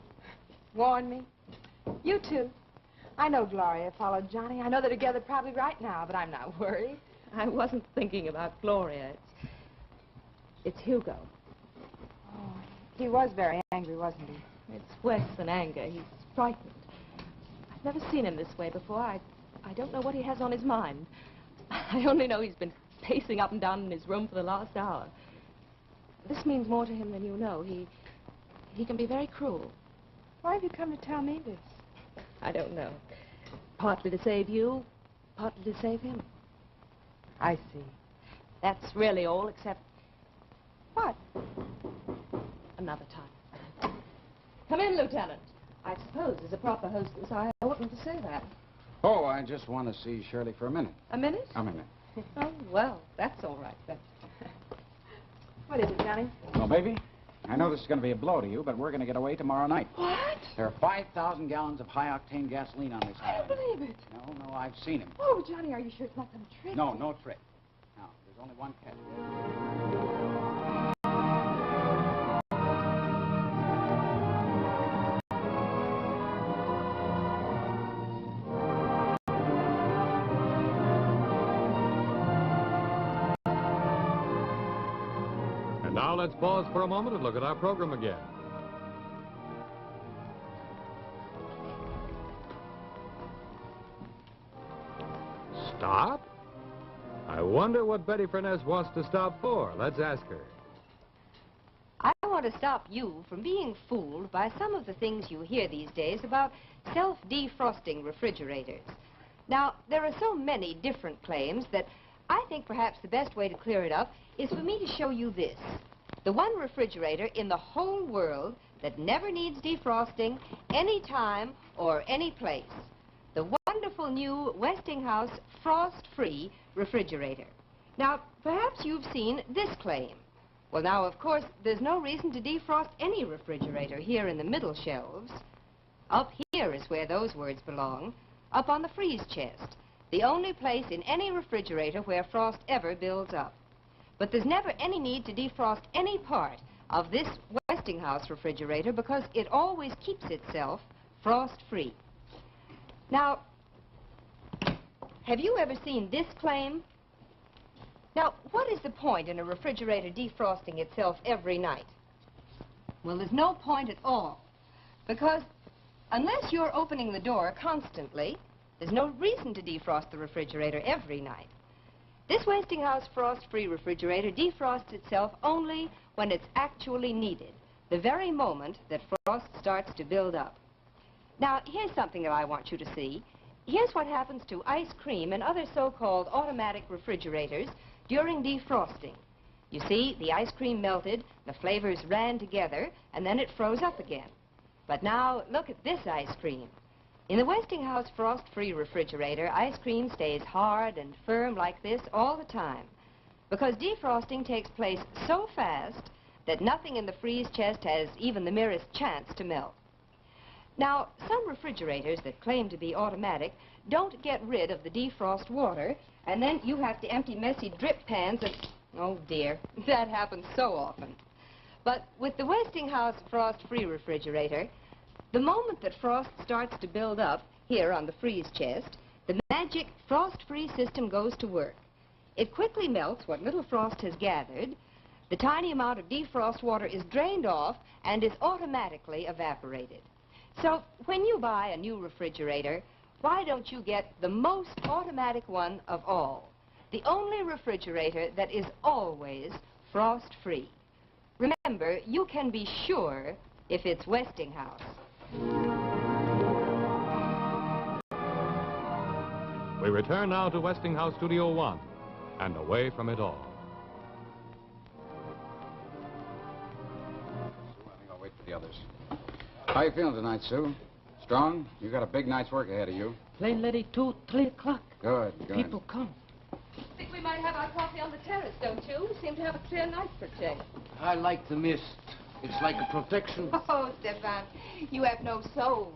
Warn me. You too. I know Gloria followed Johnny. I know they're together probably right now, but I'm not worried. I wasn't thinking about Gloria. It's Hugo. Oh, he was very angry, wasn't he? It's worse than anger. He's frightened. I've never seen him this way before. I don't know what he has on his mind. I only know he's been pacing up and down in his room for the last hour. This means more to him than you know. He can be very cruel. Why have you come to tell me this? I don't know. Partly to save you, partly to save him. I see. That's really all, except What? another time. Come in, Lieutenant. I suppose as a proper hostess, I oughtn't to say that. Oh, I just want to see Shirley for a minute. A minute? A minute. Oh, well, that's all right, then. What is it, Johnny? Well, baby, I know this is going to be a blow to you, but we're going to get away tomorrow night. What? There are 5,000 gallons of high-octane gasoline on this I island. don't believe it. No, I've seen him. Oh, Johnny, are you sure it's not some trick? No, no trick. Now, there's only one catch. And now let's pause for a moment and look at our program again. Stop? I wonder what Betty Furness wants to stop for. Let's ask her. I want to stop you from being fooled by some of the things you hear these days about self-defrosting refrigerators. Now, there are so many different claims that I think perhaps the best way to clear it up is for me to show you this. The one refrigerator in the whole world that never needs defrosting any time or any place. The wonderful new Westinghouse frost-free refrigerator. Now, perhaps you've seen this claim. Well, now, of course, there's no reason to defrost any refrigerator here in the middle shelves. Up here is where those words belong, up on the freeze chest, the only place in any refrigerator where frost ever builds up. But there's never any need to defrost any part of this Westinghouse refrigerator because it always keeps itself frost-free. Now, have you ever seen this claim? Now, what is the point in a refrigerator defrosting itself every night? Well, there's no point at all, because unless you're opening the door constantly, there's no reason to defrost the refrigerator every night. This Westinghouse frost-free refrigerator defrosts itself only when it's actually needed, the very moment that frost starts to build up. Now, here's something that I want you to see. Here's what happens to ice cream and other so-called automatic refrigerators during defrosting. You see, the ice cream melted, the flavors ran together, and then it froze up again. But now, look at this ice cream. In the Westinghouse frost-free refrigerator, ice cream stays hard and firm like this all the time, because defrosting takes place so fast that nothing in the freeze chest has even the merest chance to melt. Now, some refrigerators that claim to be automatic don't get rid of the defrost water, and then you have to empty messy drip pans and... Oh, dear, that happens so often. But with the Westinghouse frost-free refrigerator, the moment that frost starts to build up here on the freeze chest, the magic frost-free system goes to work. It quickly melts what little frost has gathered. The tiny amount of defrost water is drained off and is automatically evaporated. So when you buy a new refrigerator, why don't you get the most automatic one of all? The only refrigerator that is always frost-free. Remember, you can be sure if it's Westinghouse. We return now to Westinghouse Studio 1 and away from it all. I think I'll wait for the others. How you feeling tonight, Sue? Strong? You got a big night's work ahead of you. Plane ready 2, 3 o'clock. Good, good. People come. Think we might have our coffee on the terrace, don't you? We seem to have a clear night for a change. I like the mist. It's like a protection. Oh, Stefan, you have no soul.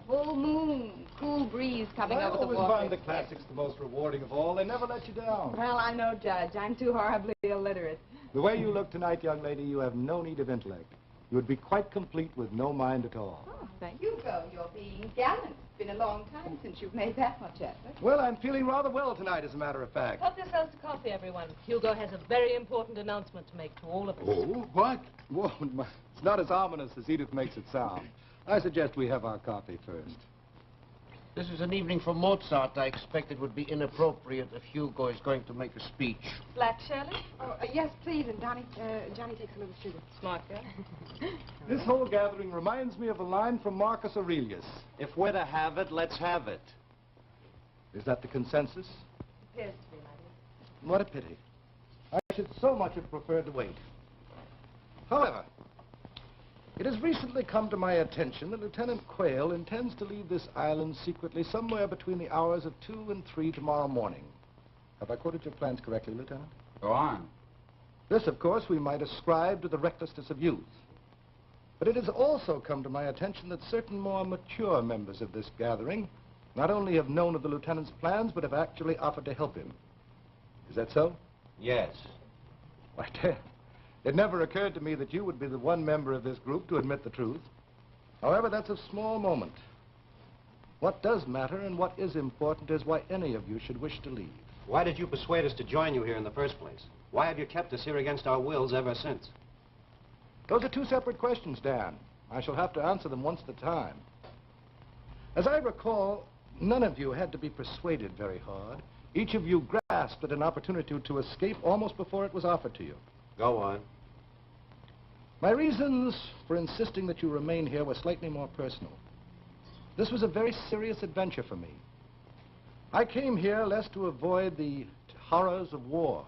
Full moon, cool breeze coming I over the always water. find the classics the most rewarding of all. They never let you down. Well, I know, Judge. I'm too horribly illiterate. The way you look tonight, young lady, you have no need of intellect. You would be quite complete with no mind at all. Oh, thank you, Hugo. You're being gallant. It's been a long time since you've made that much effort. Well, I'm feeling rather well tonight, as a matter of fact. Help yourselves to coffee, everyone. Hugo has a very important announcement to make to all of us. Oh, what? Well, it's not as ominous as Edith makes it sound. I suggest we have our coffee first. This is an evening for Mozart. I expect it would be inappropriate if Hugo is going to make a speech. Black Shirley? Oh, yes, please, and Johnny takes a little sugar. Smart girl. This whole gathering reminds me of a line from Marcus Aurelius. If we're to have it, let's have it. Is that the consensus? Appears to be, my dear. What a pity. I should so much have preferred to wait. However, it has recently come to my attention that Lieutenant Quayle intends to leave this island secretly somewhere between the hours of 2 and 3 tomorrow morning. Have I quoted your plans correctly, Lieutenant? Go on. This, of course, we might ascribe to the recklessness of youth. But it has also come to my attention that certain more mature members of this gathering not only have known of the lieutenant's plans, but have actually offered to help him. Is that so? Yes. Why, it never occurred to me that you would be the one member of this group to admit the truth. However, that's of small moment. What does matter and what is important is why any of you should wish to leave. Why did you persuade us to join you here in the first place? Why have you kept us here against our wills ever since? Those are two separate questions, Dan. I shall have to answer them once at a time. As I recall, none of you had to be persuaded very hard. Each of you grasped at an opportunity to escape almost before it was offered to you. Go on. My reasons for insisting that you remain here were slightly more personal. This was a very serious adventure for me. I came here less to avoid the horrors of war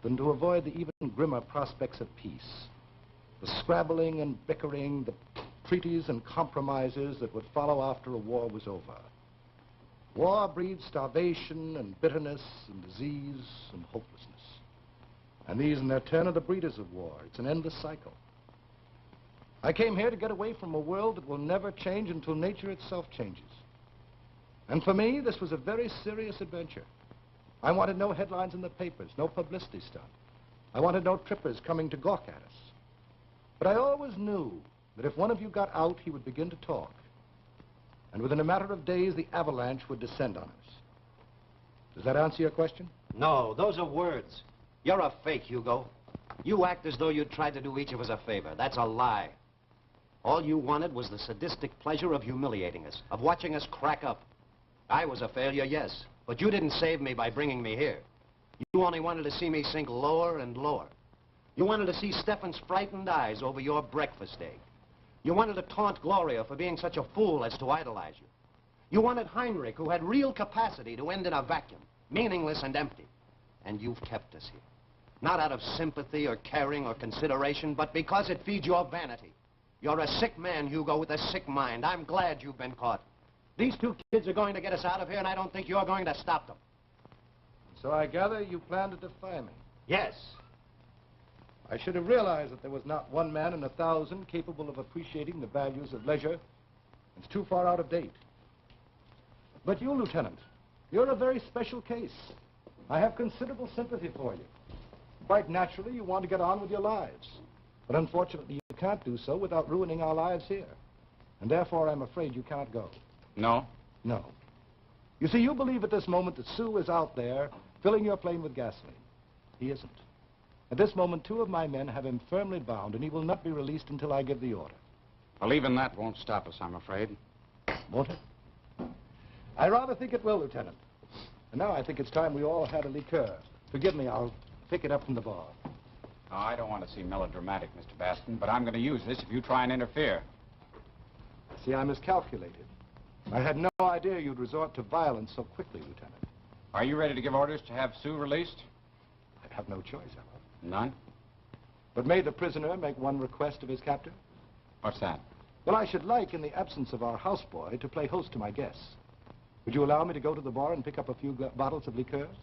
than to avoid the even grimmer prospects of peace. The scrabbling and bickering, the treaties and compromises that would follow after a war was over. War breeds starvation and bitterness and disease and hopelessness. And these, in their turn, are the breeders of war. It's an endless cycle. I came here to get away from a world that will never change until nature itself changes. And for me, this was a very serious adventure. I wanted no headlines in the papers, no publicity stunt. I wanted no trippers coming to gawk at us. But I always knew that if one of you got out, he would begin to talk. And within a matter of days, the avalanche would descend on us. Does that answer your question? No, those are words. You're a fake, Hugo. You act as though you tried to do each of us a favor. That's a lie. All you wanted was the sadistic pleasure of humiliating us, of watching us crack up. I was a failure, yes, but you didn't save me by bringing me here. You only wanted to see me sink lower and lower. You wanted to see Stefan's frightened eyes over your breakfast egg. You wanted to taunt Gloria for being such a fool as to idolize you. You wanted Heinrich, who had real capacity, to end in a vacuum, meaningless and empty. And you've kept us here. Not out of sympathy or caring or consideration, but because it feeds your vanity. You're a sick man, Hugo, with a sick mind. I'm glad you've been caught. These two kids are going to get us out of here, and I don't think you're going to stop them. So I gather you plan to defy me. Yes. I should have realized that there was not one man in 1,000 capable of appreciating the values of leisure. It's too far out of date. But you, Lieutenant, you're a very special case. I have considerable sympathy for you. Quite naturally, you want to get on with your lives. But unfortunately, you can't do so without ruining our lives here. And therefore, I'm afraid you can't go. No? No. You see, you believe at this moment that Sue is out there filling your plane with gasoline. He isn't. At this moment, 2 of my men have him firmly bound, and he will not be released until I give the order. Well, even that won't stop us, I'm afraid. Won't it? I rather think it will, Lieutenant. And now I think it's time we all had a liqueur. Forgive me, I'll pick it up from the bar. Oh, I don't want to seem melodramatic, Mr. Baston, but I'm going to use this if you try and interfere. See, I miscalculated. I had no idea you'd resort to violence so quickly, Lieutenant. Are you ready to give orders to have Sue released? I have no choice, Ella. None? But may the prisoner make one request of his captor? What's that? Well, I should like, in the absence of our houseboy, to play host to my guests. Would you allow me to go to the bar and pick up a few bottles of liqueurs?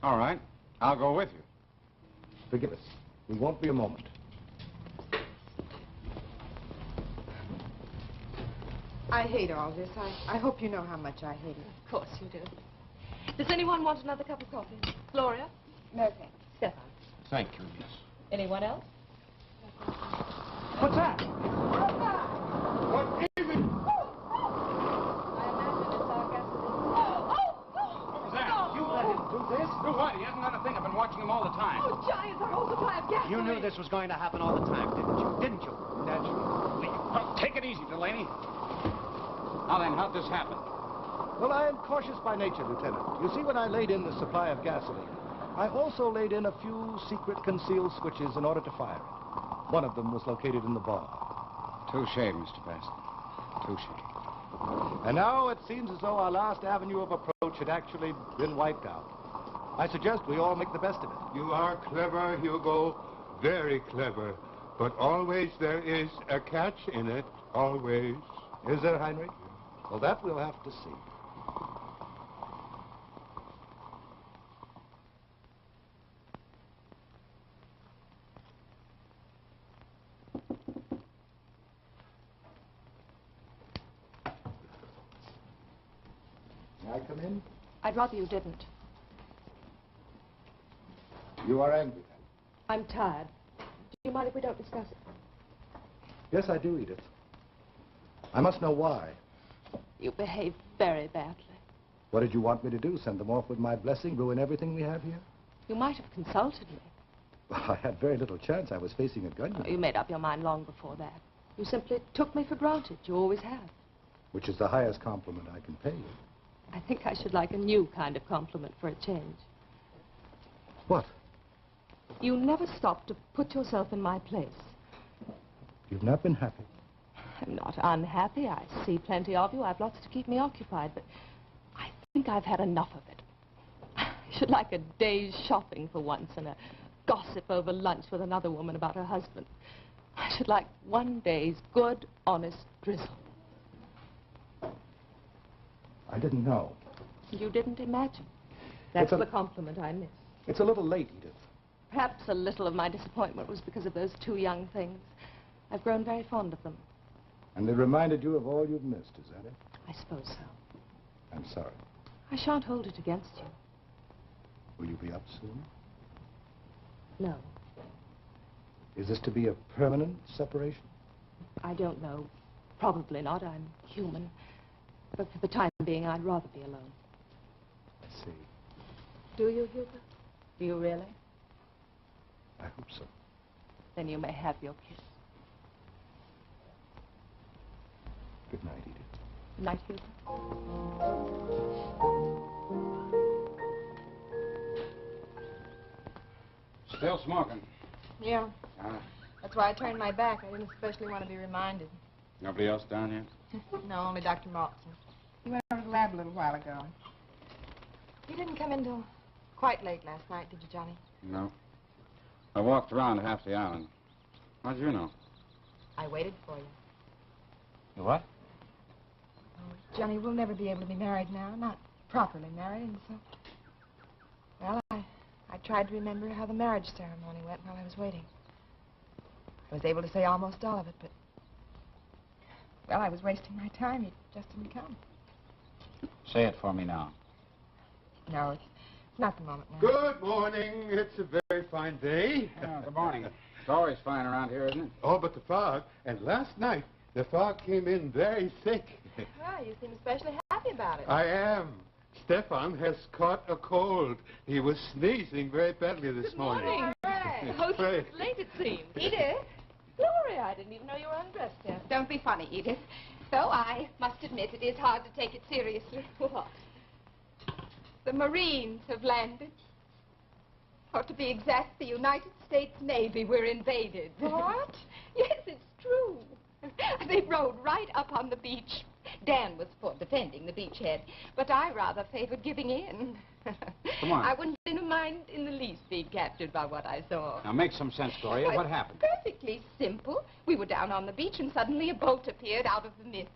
All right. I'll go with you. Forgive us. We won't be a moment. I hate all this. I hope you know how much I hate it. Of course you do. Does anyone want another cup of coffee? Gloria? No, thanks. Stefan? Thank you, yes. Anyone else? What's that? What is it? What was that? You let him do this? Do what? He hasn't done a thing. I've been watching him all the time. Oh, Johnny, it's our whole supply of gas. You knew this was going to happen all the time, didn't you? Didn't you? Naturally. Well, take it easy, Delaney. Now then, how'd this happen? Well, I am cautious by nature, Lieutenant. You see, when I laid in the supply of gasoline, I also laid in a few secret concealed switches in order to fire it. One of them was located in the bar. Touche, Mr. Baston. Touche. And now it seems as though our last avenue of approach had actually been wiped out. I suggest we all make the best of it. You are clever, Hugo. Very clever. But always there is a catch in it. Always. Is there, Heinrich? Well, that we'll have to see. May I come in? I'd rather you didn't. You are angry, then? I'm tired. Do you mind if we don't discuss it? Yes, I do, Edith. I must know why. You behaved very badly. What did you want me to do? Send them off with my blessing, ruin everything we have here? You might have consulted me. Well, I had very little chance. I was facing a gun. You made up your mind long before that. You simply took me for granted. You always have. Which is the highest compliment I can pay you. I think I should like a new kind of compliment for a change. What? You never stopped to put yourself in my place. You've not been happy. I'm not unhappy. I see plenty of you. I've lots to keep me occupied, but I think I've had enough of it. I should like a day's shopping for once and a gossip over lunch with another woman about her husband. I should like one day's good, honest drizzle. I didn't know. You didn't imagine. That's the compliment I miss. It's a little late, Edith. Perhaps a little of my disappointment was because of those two young things. I've grown very fond of them. And they reminded you of all you've missed, is that it? I suppose so. I'm sorry. I shan't hold it against you. Will you be up soon? No. Is this to be a permanent separation? I don't know. Probably not. I'm human. But for the time being, I'd rather be alone. I see. Do you, Hugo? Do you really? I hope so. Then you may have your kiss. Good night, Edith. Good night, Hugo. Still smoking? Yeah. That's why I turned my back. I didn't especially want to be reminded. Nobody else down here? No, only Dr. Maltson. He went over to the lab a little while ago. You didn't come in till quite late last night, did you, Johnny? No. I walked around half the island. How'd you know? I waited for you. You what? Oh, Johnny, we'll never be able to be married now. Not properly married, and so... Well, I tried to remember how the marriage ceremony went while I was waiting. I was able to say almost all of it, but... Well, I was wasting my time. You just didn't come. Say it for me now. No, it's not the moment now. Good morning. It's a very fine day. Good morning. It's always fine around here, isn't it? Oh, but the fog. And last night, the fog came in very thick. Well, you seem especially happy about it. I am. Stefan has caught a cold. He was sneezing very badly this morning. Hooray. Oh, It's late, it seems. Edith? Gloria, I didn't even know you were undressed yet. Don't be funny, Edith. Though I must admit it is hard to take it seriously. What? The Marines have landed. Or to be exact, the United States Navy were invaded. What? Yes, it's true. They rode right up on the beach. Dan was for defending the beachhead, but I rather favored giving in. Come on. I wouldn't mind in the least being captured by what I saw. Now, make some sense, Gloria. Well, What happened? Perfectly simple. We were down on the beach, and suddenly a boat appeared out of the mist.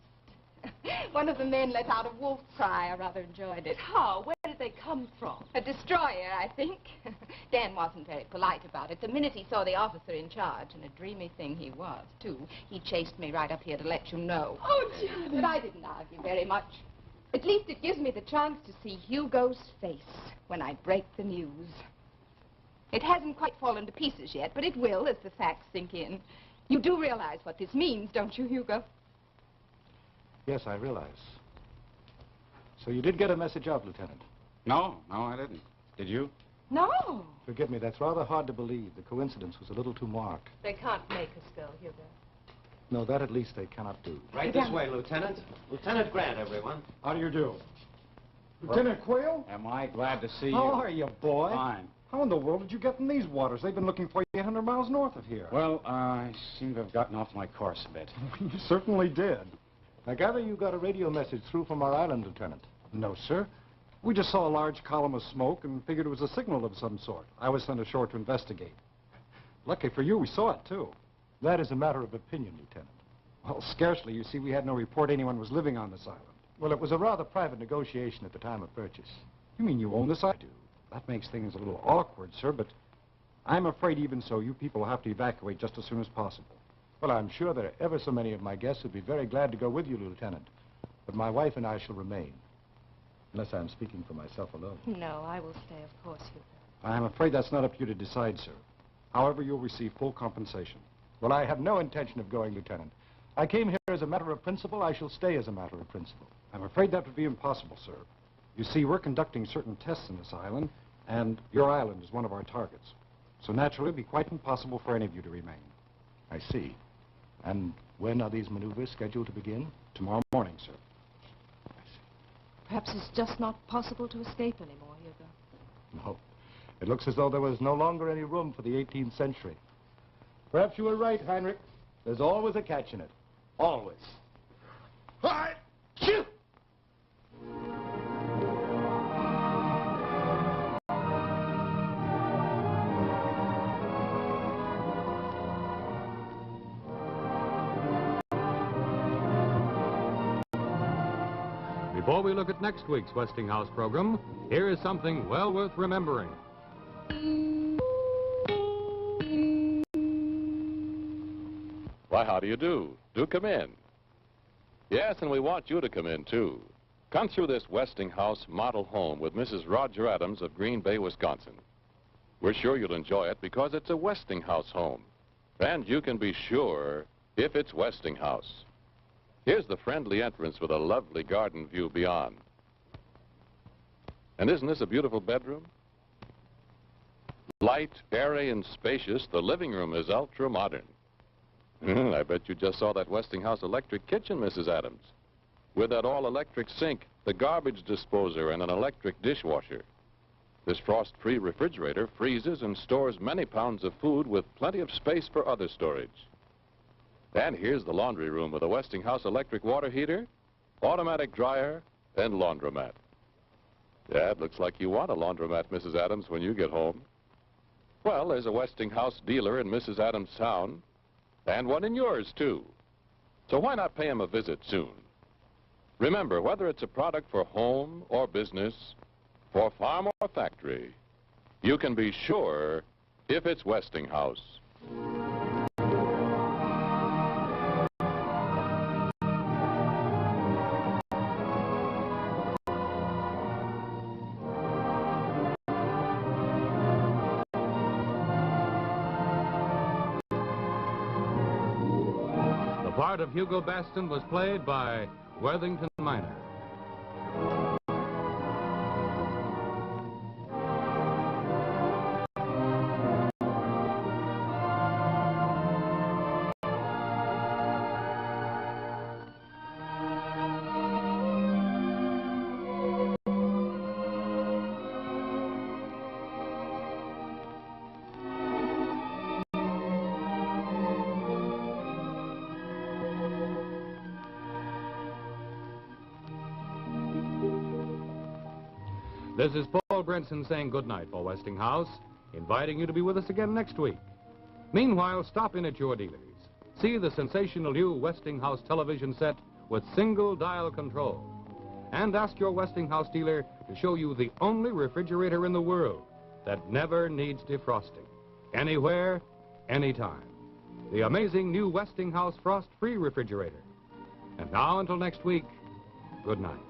One of the men let out a wolf cry. I rather enjoyed it. How? Where did they come from? A destroyer, I think. Dan wasn't very polite about it. The minute he saw the officer in charge, and a dreamy thing he was, too, he chased me right up here to let you know. Oh, Johnny. But I didn't argue very much. At least it gives me the chance to see Hugo's face when I break the news. It hasn't quite fallen to pieces yet, but it will as the facts sink in. You do realize what this means, don't you, Hugo? Yes, I realize. So you did get a message out, Lieutenant? No, I didn't. Did you? No. Forgive me, that's rather hard to believe. The coincidence was a little too marked. They can't make us go, Hugo. No, that at least they cannot do. Right this way, Lieutenant. Lieutenant Grant, everyone. How do you do? Lieutenant Quayle? Am I glad to see you? How are you, boy? Fine. How in the world did you get in these waters? They've been looking for you 800 miles north of here. Well, I seem to have gotten off my course a bit. You certainly did. I gather you got a radio message through from our island, Lieutenant. No, sir. We just saw a large column of smoke and figured it was a signal of some sort. I was sent ashore to investigate. Lucky for you, we saw it, too. That is a matter of opinion, Lieutenant. Well, scarcely. You see, we had no report anyone was living on this island. Well, it was a rather private negotiation at the time of purchase. You mean you own this island? I do. That makes things a little awkward, sir, but I'm afraid even so, you people will have to evacuate just as soon as possible. Well, I'm sure there are ever so many of my guests who'd be very glad to go with you, Lieutenant. But my wife and I shall remain. Unless I'm speaking for myself alone. No, I will stay, of course, Hugo. I'm afraid that's not up to you to decide, sir. However, you'll receive full compensation. Well, I have no intention of going, Lieutenant. I came here as a matter of principle. I shall stay as a matter of principle. I'm afraid that would be impossible, sir. You see, we're conducting certain tests in this island, and your island is one of our targets. So naturally, it would be quite impossible for any of you to remain. I see. And when are these maneuvers scheduled to begin? Tomorrow morning, sir. I see. Perhaps it's just not possible to escape anymore, Hugo. No. It looks as though there was no longer any room for the 18th century. Perhaps you were right, Heinrich. There's always a catch in it. Always. Hi! Shoot! Before we look at next week's Westinghouse program, here is something well worth remembering. Why, how do you do? Do come in. Yes, and we want you to come in, too. Come through this Westinghouse model home with Mrs. Roger Adams of Green Bay, Wisconsin. We're sure you'll enjoy it because it's a Westinghouse home. And you can be sure if it's Westinghouse. Here's the friendly entrance with a lovely garden view beyond. And isn't this a beautiful bedroom? Light, airy, and spacious, the living room is ultra-modern. I bet you just saw that Westinghouse electric kitchen, Mrs. Adams. With that all-electric sink, the garbage disposer, and an electric dishwasher. This frost-free refrigerator freezes and stores many pounds of food with plenty of space for other storage. And here's the laundry room with a Westinghouse electric water heater, automatic dryer, and laundromat. Yeah, it looks like you want a laundromat, Mrs. Adams, when you get home. Well, there's a Westinghouse dealer in Mrs. Adams' town, and one in yours, too. So why not pay him a visit soon? Remember, whether it's a product for home or business, for farm or factory, you can be sure if it's Westinghouse. The part of Hugo Baston was played by Worthington Minor. This is Paul Brinson saying goodnight for Westinghouse, inviting you to be with us again next week. Meanwhile, stop in at your dealers. See the sensational new Westinghouse television set with single dial control. And ask your Westinghouse dealer to show you the only refrigerator in the world that never needs defrosting. Anywhere, anytime. The amazing new Westinghouse frost-free refrigerator. And now, until next week, good night.